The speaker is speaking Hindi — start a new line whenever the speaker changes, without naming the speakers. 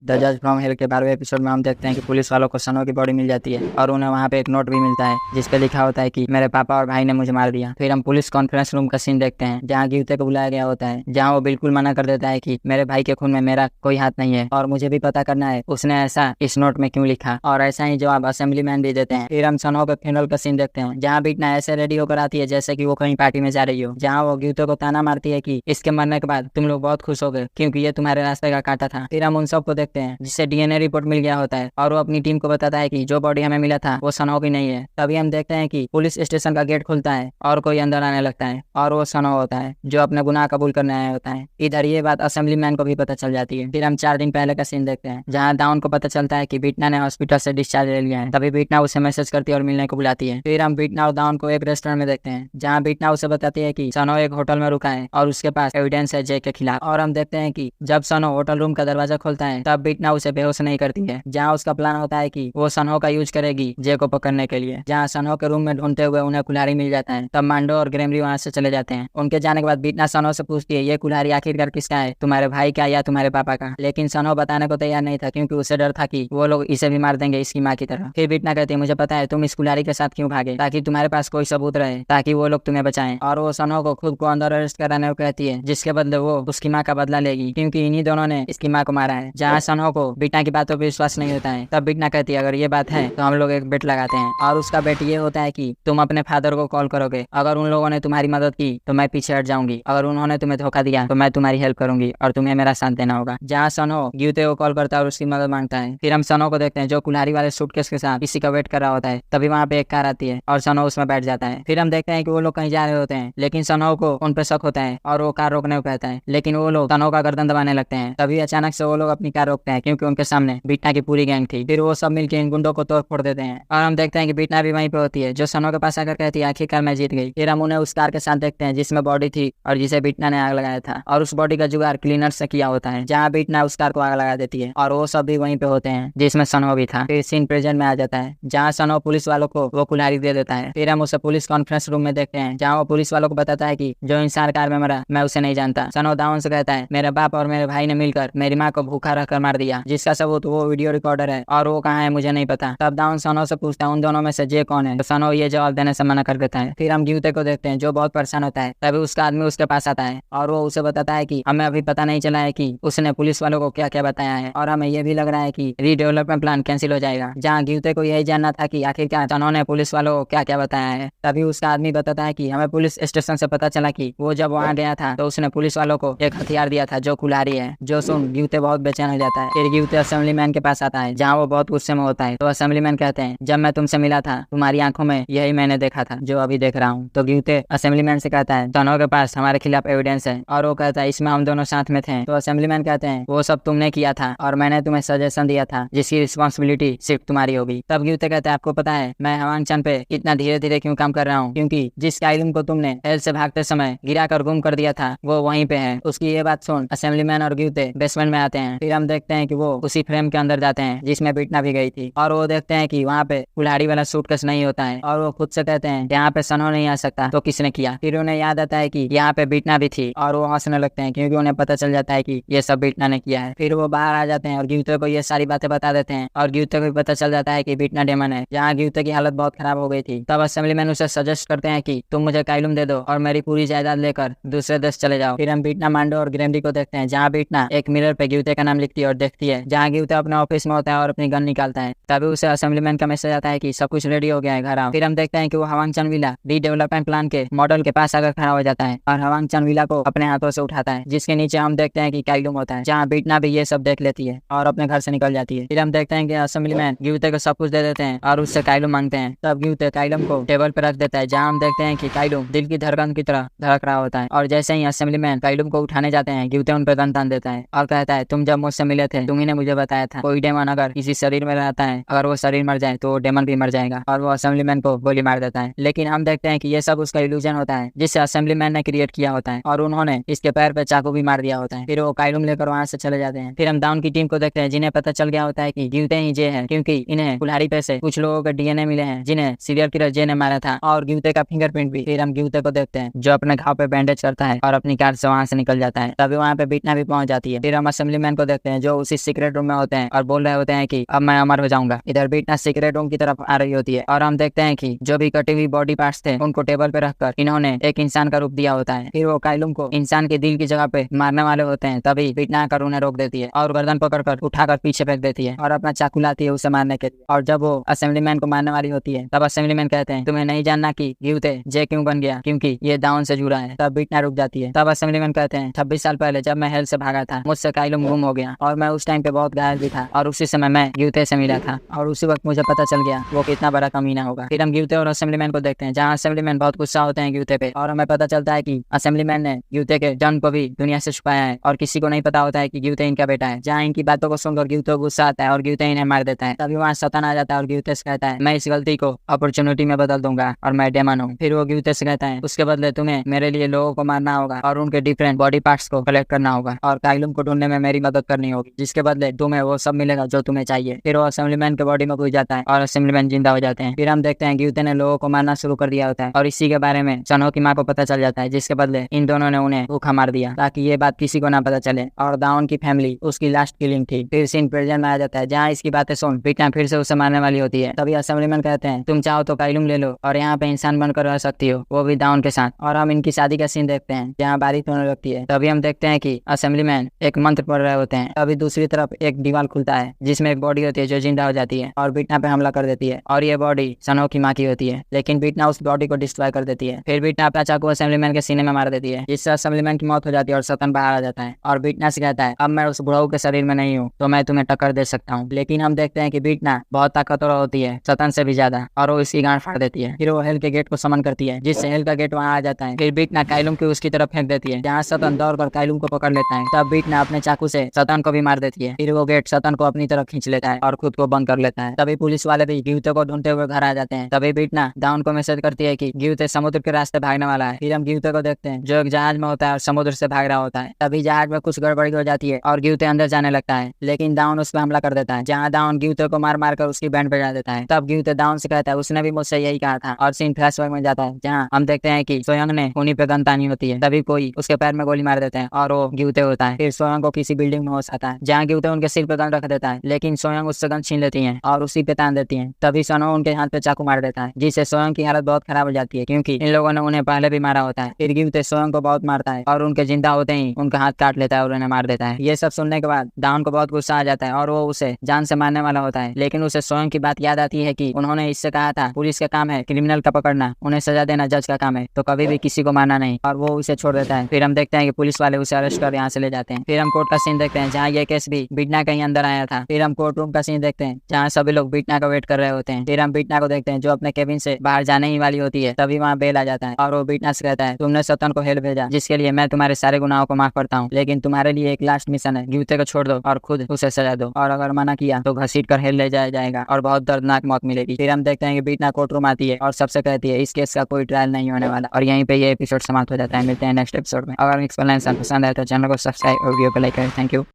द जज फ्रॉम हेल के 12वें एपिसोड में हम देखते हैं कि पुलिस वालों को सनो की बॉडी मिल जाती है और उन्हें वहाँ पे एक नोट भी मिलता है जिस पे लिखा होता है कि मेरे पापा और भाई ने मुझे मार दिया। फिर हम पुलिस कॉन्फ्रेंस रूम का सीन देखते हैं जहाँ गीवते को बुलाया गया होता है, जहाँ वो बिल्कुल मना कर देता है कि मेरे भाई के खून में मेरा कोई हाथ नहीं है और मुझे भी पता करना है उसने ऐसा इस नोट में क्यों लिखा, और ऐसा ही जवाब असेंबली मैन भी देते हैं। फिर हम सनो के फ्यूनरल का सीन देखते हैं जहाँ बीटना ऐसे रेडी होकर आती है जैसे कि वो कहीं पार्टी में जा रही हो, जहाँ वो गीवते को ताना मारती है कि इसके मरने के बाद तुम लोग बहुत खुश हो गए क्योंकि ये तुम्हारे रास्ते का कांटा था। फिर हम उन सबको देखते हैं जिससे डीएनए रिपोर्ट मिल गया होता है और वो अपनी टीम को बताता है कि जो बॉडी हमें मिला था वो सनो की नहीं है। तभी हम देखते हैं कि पुलिस स्टेशन का गेट खुलता है और कोई अंदर आने लगता है और वो सनो होता है जो अपने गुनाह कबूल करने आया होता है। इधर ये बात असेंबली मैन को भी पता चल जाती है। फिर हम 4 दिन पहले का सीन देखते हैं जहाँ दाउन को पता चलता है कि बीटना ने हॉस्पिटल से डिस्चार्ज ले लिया है। तभी बीटना उसे मैसेज करती है और मिलने को बुलाती है। फिर हम बीटना और दाउन को एक रेस्टोरेंट में देखते हैं जहाँ बीटना उसे बताती है कि सनो एक होटल में रुका है और उसके पास एविडेंस है जे के खिलाफ। और हम देखते हैं कि जब सनो होटल रूम का दरवाजा खोलता है तब बीटना उसे बेहोश नहीं करती है, जहाँ उसका प्लान होता है कि वो सनो का यूज करेगी जे को पकड़ने के लिए। जहाँ सनो के रूम में ढूंढते हुए उन्हें कुल्हाड़ी मिल जाता है तब मांडो और ग्रेमरी वहां से चले जाते हैं। उनके जाने के बाद बीटना सनो से पूछती है ये कुल्हाड़ी आखिरकार किसका है, तुम्हारे भाई का या तुम्हारे पापा का। लेकिन सनो बताने को तैयार नहीं था क्योंकि उसे डर था कि वो लोग इसे भी मार देंगे इसकी माँ की तरह। फिर बीटना कहती है मुझे पता है तुम इस कुल्हाड़ी के साथ क्यों भागे, ताकि तुम्हारे पास कोई सबूत रहे ताकि वो लोग तुम्हें बचाएं। और वो सनो को खुद को अंदर अरेस्ट कराने को कहती है जिसके बदले वो उसकी माँ का बदला लेगी क्योंकि इन्हीं दोनों ने इसकी माँ को मारा है। जहाँ सनो को बीटना की बातों पर विश्वास नहीं होता है तब बीटना कहती है अगर ये बात है तो हम लोग एक बेट लगाते हैं और उसका बेट ये होता है कि तुम अपने फादर को कॉल करोगे, अगर उन लोगों ने तुम्हारी मदद की तो मैं पीछे हट जाऊंगी, अगर उन्होंने तुम्हें धोखा दिया तो मैं तुम्हारी हेल्प करूंगी और तुम्हें मेरा साथ देना होगा। जहाँ सनो गीवते को कॉल करता है और उसकी मदद मांगता है। फिर हम सनो को देखते हैं जो कुल्हाड़ी वाले सूटकेस के साथ किसी का वेट कर रहा होता है। तभी वहाँ पे एक कार आती है और सनो उसमें बैठ जाता है। फिर हम देखते हैं कि वो लोग कहीं जा रहे होते हैं लेकिन सनो को उन पे शक होता है और वो कार रोकने को कहता है, लेकिन वो लोग सनो का गर्दन दबाने लगते हैं। तभी अचानक से वो लोग अपनी कार रोकते हैं क्योंकि उनके सामने बीटना की पूरी गैंग थी। फिर वो सब मिलकर इन गुंडों को तोड़ फोड़ देते हैं और हम देखते हैं कि बीटना भी वहीं पे होती है जो सनो के पास आकर कहती है आखिरकार मैं जीत गई। फिर हम उन्हें उस कार के साथ देखते हैं जिसमें बॉडी थी और जिसे बीटना ने आग लगाया था और उस बॉडी का जुगाड़ क्लीनर से किया होता है, जहाँ बीटना उस कार को आग लगा देती है और वो सब भी वहीं पे होते हैं जिसमें सनो भी था। फिर सीन प्रेजेंट में आ जाता है जहाँ सनो पुलिस वालों को वो कुल्हाड़ी दे देता है। फिर हम उसे पुलिस कॉन्फ्रेंस रूम में देखते हैं जहाँ वो पुलिस वालों को बताता है कि जो इंसान कार में मरा मैं उसे नहीं जानता। सनो दाउन से कहता है मेरे बाप और मेरे भाई ने मिलकर मेरी माँ को भूखा रखकर मार दिया, जिसका सबूत वो वीडियो रिकॉर्डर है और वो कहाँ है मुझे नहीं पता। तब दाउन सनो से पूछता है उन दोनों में से जे कौन है, तो सनो ये जवाब देने से मना कर देता है। फिर हम गीवते को देखते हैं जो बहुत परेशान होता है। तभी उसका आदमी उसके पास आता है और वो उसे बताता है कि हमें अभी पता नहीं चला है कि उसने पुलिस वालों को क्या क्या बताया है और हमें ये भी लग रहा है कि रीडेवलपमेंट प्लान कैंसिल हो जाएगा। जहाँ गीवते को यही जानना था कि आखिर क्या सनो ने पुलिस वालों को क्या क्या बताया है। तभी उसका आदमी बताता है कि हमें पुलिस स्टेशन से पता चला कि वो जब वहाँ गया था तो उसने पुलिस वालों को एक हथियार दिया था जो कुल्हाड़ी है। जो सुन गीवते बहुत बेचैन हो जाता है। फिर गीवते असेंबली मैन के पास आता है जहाँ वो बहुत गुस्से में होता है। तो असेंबली मैन कहते हैं जब मैं तुमसे मिला था तुम्हारी आंखों में यही मैंने देखा था जो अभी देख रहा हूँ। तो गीवते असेंबली मैन से कहता है सनो के पास हमारे खिलाफ एविडेंस है और वो कहता है इसमें हम दोनों साथ में थे। तो असेंबली मैन कहते हैं वो सब तुमने किया था और मैंने तुम्हें सजेशन दिया था जिसकी रिस्पॉन्सिबिलिटी सिर्फ तुम्हारी होगी। तब गीवते कहते हैं आपको पता है मैं हवांग चंद पे इतना धीरे धीरे क्यों काम कर रहा हूँ, क्योंकि जिस काइलुम को तुमने हेल से भागते समय गिरा कर गुम कर दिया था वो वहीं पे है। उसकी ये बात सुन असेंबली मैन और गीवते बेसमेंट में आते हैं। फिर हम देखते हैं कि वो उसी फ्रेम के अंदर जाते हैं जिसमें बीटना भी गई थी और वो देखते हैं कि वहाँ पे कुल्हाड़ी वाला सूटकेस नहीं होता है और वो खुद से कहते हैं यहाँ पे सनो नहीं आ सकता तो किसने किया। फिर उन्हें याद आता है कि यहाँ पे बीटना भी थी और वो हंसने लगते हैं क्योंकि उन्हें पता चल जाता है कि ये सब बीटना ने किया है। फिर वो बाहर आ जाते हैं और गीवते को ये सारी बातें बता देते हैं और गीवते को भी पता चल जाता है कि बीटना डेमन है। जहाँ गीवते की हालत बहुत खराब हो गई थी तब असेंबली मैन उसे सजेस्ट करते हैं कि तुम मुझे काइलुम दे दो और मेरी पूरी जायदाद लेकर दूसरे देश चले जाओ। फिर हम बीटना मांडो और ग्रेमरी को देखते हैं जहाँ बीटना एक मिरर पे गीवते का नाम लिखती है और देखती है। जहाँ गीवते अपने ऑफिस में होता है और अपनी गन निकालता है तभी उसे असेंबली मैन का मैसेज आता है कि सब कुछ रेडी हो गया है, घर आओ। फिर हम देखते हैं कि वो हवांग चंद विला रीडेवलपमेंट प्लान के मॉडल के पास आकर खड़ा हो जाता है और हवांग चंद विला को अपने हाथों से उठाता है जिसके नीचे हम देखते हैं कि काइलुम होता है। जहाँ बीटना भी ये सब देख लेती है और अपने घर से निकल जाती है। फिर हम देखते हैं कि असेंबली मैन गीवते को सब कुछ दे देते हैं और उससे काइलुम मांगते हैं। तब गीवते काइलुम को टेबल पर रख देता है जहाँ हम देखते हैं कि काइलुम दिल की धड़कन की तरह धड़क रहा होता है और जैसे ही असेंबली मैन काइलुम को उठाने जाते हैं गीवते उन पर गन तान देता है और कहता है तुम जब मुझसे मिले थे तुम्ही ने मुझे बताया था कोई डेमन अगर किसी शरीर में रहता है अगर वो शरीर मर जाए तो डेमन भी मर जाएगा और वो असेंबली मैन को गोली मार देता है। लेकिन हम देखते हैं कि ये सब उसका इल्यूजन होता है जिससे असेंबली मैन ने क्रिएट किया होता है और उन्होंने इसके पैर पे चाकू भी मार दिया होता है। फिर वो काइलुम लेकर वहाँ से चले जाते हैं। फिर हम दाउन की टीम को देखते हैं जिन्हें पता चल गया होता है कि गीवते ही जे है क्योंकि इन्हें कुल्हाड़ी पे से कुछ लोगों के डीएनए मिले हैं जिन्हें सीरियल किलर जे ने मारा था और गीवते का फिंगरप्रिंट भी। फिर हम गीवते को देखते हैं जो अपने घाव पे बैंडेज करता है और अपनी कार से वहाँ से निकल जाता है। तभी वहाँ पे बीटना भी पहुंच जाती है। फिर हम असेंबली मैन को देखते हैं जो जो उसी सीक्रेट रूम में होते हैं और बोल रहे होते हैं कि अब मैं अमर हो जाऊंगा। इधर बीटना सीक्रेट रूम की तरफ आ रही होती है और हम देखते हैं कि जो भी कटी हुई बॉडी पार्ट्स थे उनको टेबल पे रखकर इन्होंने एक इंसान का रूप दिया होता है। फिर वो काइलुम को इंसान के दिल की जगह पे मारने वाले होते हैं, तभी बीटना आकर उन्हें रोक देती है और गर्दन पकड़कर उठाकर पीछे फेंक देती है और अपना चाकू लाती है उसे मारने के लिए। और जब वो असेंबलीमैन को मारने वाली होती है तब असेंबलीमैन कहते हैं तुम्हें नहीं जानना कि गिवते जे क्यों बन गया, क्योंकि ये दाउन से जुड़ा है। तब बीटना रुक जाती है। तब असेंबलीमैन कहते हैं 26 साल पहले जब मैं हेल से भागा था मुझसे काइलुम गुम हो गया और मैं उस टाइम पे बहुत घायल भी था और उसी समय मैं गिवते से मिला था और उसी वक्त मुझे पता चल गया वो कितना बड़ा कमीना होगा। फिर हम गिवते और असेंबलीमैन को देखते हैं जहाँ असेंबलीमैन बहुत गुस्सा होते हैं गिवते पे और हमें पता चलता है कि असेंबलीमैन ने गिवते के जन्म को भी दुनिया से छुपाया है और किसी को नहीं पता होता है कि गिवते इनका बेटा है। जहाँ इनकी बातों को सुनकर गिवते को गुस्सा आता है और गिवते इन्हें मार देता है। तभी वहाँ सतन आ जाता है और गिवते से कहता है मैं इस गलती को अपॉर्चुनिटी में बदल दूंगा और मैं डेमन हूँ। फिर वो गिवते से कहता है उसके बदले तुम्हें मेरे लिए लोगों को मारना होगा और उनके डिफरेंट बॉडी पार्ट्स को कलेक्ट करना होगा और काइलुम को ढूंढने में मेरी मदद करनी होगी, जिसके बदले तुम्हें वो सब मिलेगा जो तुम्हें चाहिए। फिर वो असेंबलीमैन के बॉडी में घुस जाता है और असेंबलीमैन जिंदा हो जाते हैं। फिर हम देखते हैं गिवते ने लोगों को मारना शुरू कर दिया होता है और इसी के बारे में सनो की माँ को पता चल जाता है, जिसके बदले इन दोनों ने उन्हें भूखा मार दिया ताकि ये बात किसी को ना पता चले और दाउन की फैमिली उसकी लास्ट किलिंग थी। फिर सीन प्रेजेंट में आ जाता है जहाँ इसकी बातें सुन बीटना फिर से उसे मारने वाली होती है। तभी असेंबलीमैन कहते हैं तुम चाहो तो काइलुम ले लो और यहाँ पे इंसान बनकर रह सकती हो, वो भी दाउन के साथ। और हम इनकी शादी का सीन देखते हैं जहाँ बारिश होने लगती है। तभी हम देखते हैं कि असेंबलीमैन एक मंत्र पढ़ रहे होते हैं। तभी दूसरी तरफ एक दीवार खुलता है जिसमें एक बॉडी होती है जो जिंदा हो जाती है और बीटना पे हमला कर देती है और ये बॉडी सनो की माँ की होती है, लेकिन बीटना उस बॉडी को डिस्ट्रॉय कर देती है। फिर बीटना अपना चाकू असेंबलीमैन के सीने में मार देती है जिससे असेंबलीमैन की मौत हो जाती है और सतन बाहर आ जाता है और बीटना से कहता है अब मैं उस बुढ़ाऊ के शरीर में नहीं हूँ तो मैं तुम्हें टक्कर दे सकता हूँ। लेकिन हम देखते हैं कि बीटना बहुत ताकतवर होती है सतन से भी ज्यादा और वो इसकी गांड फाड़ देती है। फिर वो हेल के गेट को समन करती है जिससे हेल का गेट वहाँ आ जाता है। फिर बीटना काइलुम को उसकी तरफ फेंक देती है जहाँ सतन दौड़कर काइलुम को पकड़ लेता है। तब बीटना अपने चाकू से सतन को भी मार देती है। फिर वो गेट सतन को अपनी तरफ खींच लेता है और खुद को बंद कर लेता है। तभी पुलिस वाले भी गिवते को ढूंढते हुए घर आ जाते हैं। तभी बीटना दाउन को मैसेज करती है कि गिवते समुद्र के रास्ते भागने वाला है। फिर हम गिवते को देखते हैं जो एक जहाज में होता है और समुद्र से भाग रहा होता है। तभी जहाज में कुछ गड़बड़ी हो जाती है और गिवते अंदर जाने लगता है, लेकिन दाउन उस पर हमला कर देता है जहाँ दाउन गिवते को मार मार कर उसकी बैंड बजा देता है। तब गिवते दाउन से कहता है उसने भी मुझसे यही कहा था और सीन फ्लैशबैक में जाता है जहाँ हम देखते हैं कि सोयंग ने उन्हीं पे गन तानी होती है। तभी कोई उसके पैर में गोली मार देता है और वो गिवते होता है। फिर सोयंग को किसी बिल्डिंग में होश आता है जहाँ गिवते उनके सिर पे गन रख देता है, लेकिन सोयंग उससे गन छीन लेती है और उसी पे तान देती है। तभी सनो उनके हाथ पे चाकू मार देता है जिससे सोयंग की हालत बहुत खराब हो जाती है क्योंकि इन लोगों ने उन्हें पहले भी मारा होता है। फिर गिवते सोयंग को बहुत मारता है और उनके जिंदा होते ही उनका हाथ काट लेता है और उन्हें मार देता है। ये सब सुनने के बाद दाउन को बहुत गुस्सा आ जाता है और वो उसे जान से मारने वाला होता है, लेकिन उसे सोयंग की बात याद आती है कि उन्होंने इससे कहा था पुलिस का काम है क्रिमिनल का पकड़ना, उन्हें सजा देना जज का काम है, तो कभी भी किसी को मारना नहीं, और वो उसे छोड़ देता है। फिर हम देखते हैं कि पुलिस वाले उसे अरेस्ट कर यहाँ से ले जाते हैं। फिर हम कोर्ट का सीन देखते हैं जहाँ ये केस भी बीटना कहीं अंदर आया था। फिर हम कोर्ट रूम का सीन देखते हैं जहाँ सभी लोग बीटना का वेट कर रहे होते हैं। फिर हम बीटना को देखते हैं जो अपने केबिन से बाहर जाने ही वाली होती है। तभी वहाँ बेल आ जाता है और वो बीटना से कहता है तुमने सतन को हेल भेजा जिसके लिए मैं तुम्हारे सारे गुनाहों को माफ करता हूँ, लेकिन तुम्हारे लिए एक लास्ट मिशन है, गिवते को छोड़ दो और खुद उसे सजा दो, और अगर मना किया तो घसीट कर हेल ले जाया जाएगा और बहुत दर्दनाक मौत मिलेगी। फिर हम देखते हैं कि बीटना कोर्ट रूम आती है और सबसे कहती है इस केस का कोई ट्रायल नहीं होने वाला, और यहीं पे ये एपिसोड समाप्त हो जाता है। मिलते हैं नेक्स्ट एपिसोड में। अगर एक्सप्लेनेशन पसंद आए तो चैनल को सब्सक्राइब और वीडियो को लाइक करें। Thank you.